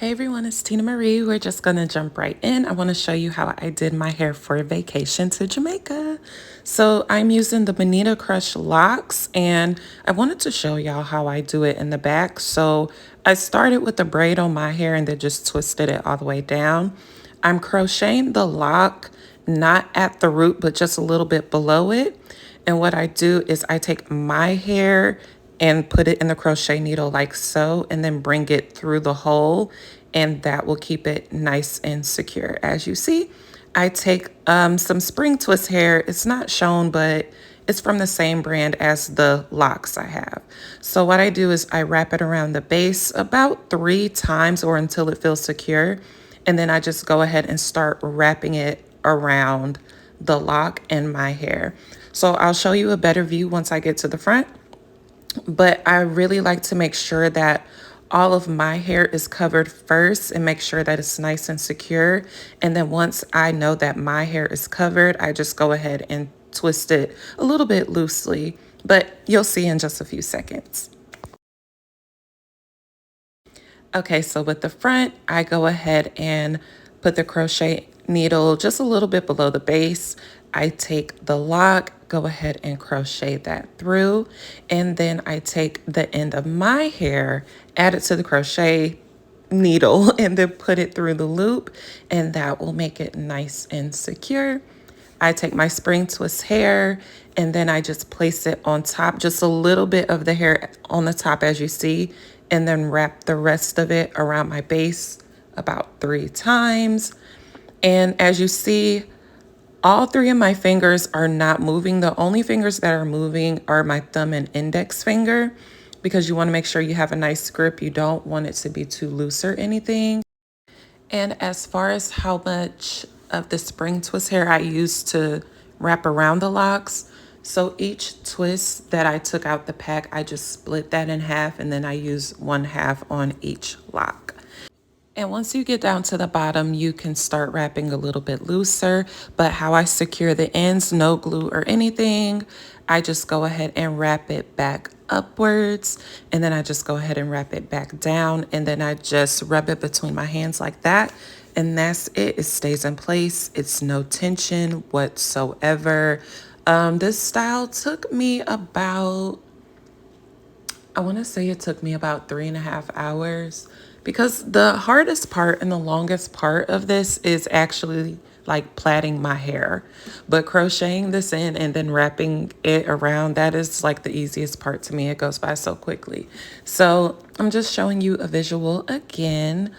Hey everyone, it's Tina Marie. We're just gonna jump right in. I wanna show you how I did my hair for a vacation to Jamaica. So I'm using the Bonita Crush locks and I wanted to show y'all how I do it in the back. So I started with the braid on my hair and then just twisted it all the way down. I'm crocheting the lock, not at the root, but just a little bit below it. And what I do is I take my hair and put it in the crochet needle like so, and then bring it through the hole, and that will keep it nice and secure. As you see, I take some spring twist hair. It's not shown, but it's from the same brand as the locks I have. So what I do is I wrap it around the base about 3 times or until it feels secure. And then I just go ahead and start wrapping it around the lock and my hair. So I'll show you a better view once I get to the front. But I really like to make sure that all of my hair is covered first and make sure that it's nice and secure. And then once I know that my hair is covered, I just go ahead and twist it a little bit loosely, but you'll see in just a few seconds. Okay, so with the front, I go ahead and put the crochet needle just a little bit below the base. I take the lock, go ahead and crochet that through, and then I take the end of my hair, add it to the crochet needle, and then put it through the loop, and that will make it nice and secure. I take my spring twist hair and then I just place it on top, just a little bit of the hair on the top as you see, and then wrap the rest of it around my base about 3 times. And as you see, all 3 of my fingers are not moving. The only fingers that are moving are my thumb and index finger, because you want to make sure you have a nice grip. You don't want it to be too loose or anything. And as far as how much of the spring twist hair I used to wrap around the locks, so each twist that I took out the pack, I just split that in half and then I use 1/2 on each lock. And once you get down to the bottom, you can start wrapping a little bit looser. But how I secure the ends, no glue or anything, I just go ahead and wrap it back upwards. And then I just go ahead and wrap it back down. And then I just rub it between my hands like that. And that's it. It stays in place. It's no tension whatsoever. This style took me about, I want to say it took me about 3.5 hours, because the hardest part and the longest part of this is actually like plaiting my hair. But crocheting this in and then wrapping it around, that is like the easiest part to me. It goes by so quickly. So I'm just showing you a visual again.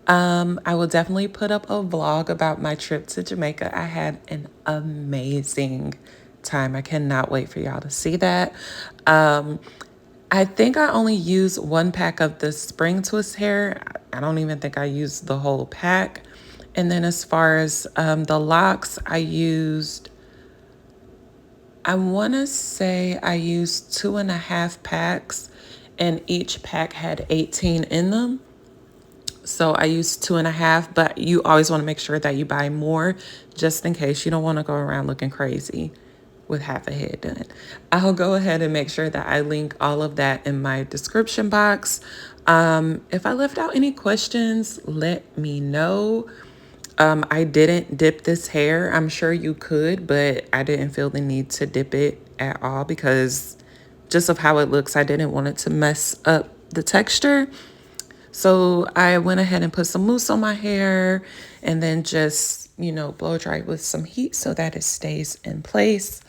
I will definitely put up a vlog about my trip to Jamaica. I had an amazing time. I cannot wait for y'all to see that. I think I only used 1 pack of the spring twist hair. I don't even think I used the whole pack. And then as far as the locks, I want to say I used 2.5 packs, and each pack had 18 in them. So I used 2.5, but you always want to make sure that you buy more just in case. You don't want to go around looking crazy with half a head done. I'll go ahead and make sure that I link all of that in my description box. If I left out any questions, let me know. I didn't dip this hair. I'm sure you could, but I didn't feel the need to dip it at all because just of how it looks, I didn't want it to mess up the texture. So I went ahead and put some mousse on my hair and then just, blow dry with some heat so that it stays in place.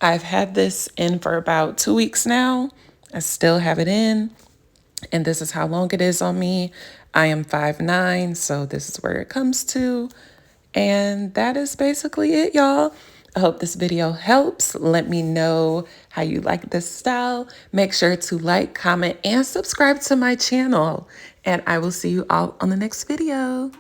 I've had this in for about 2 weeks now. I still have it in, and this is how long it is on me. I am 5'9", so this is where it comes to. And that is basically it, y'all. I hope this video helps. Let me know how you like this style. Make sure to like, comment, and subscribe to my channel. And I will see you all on the next video.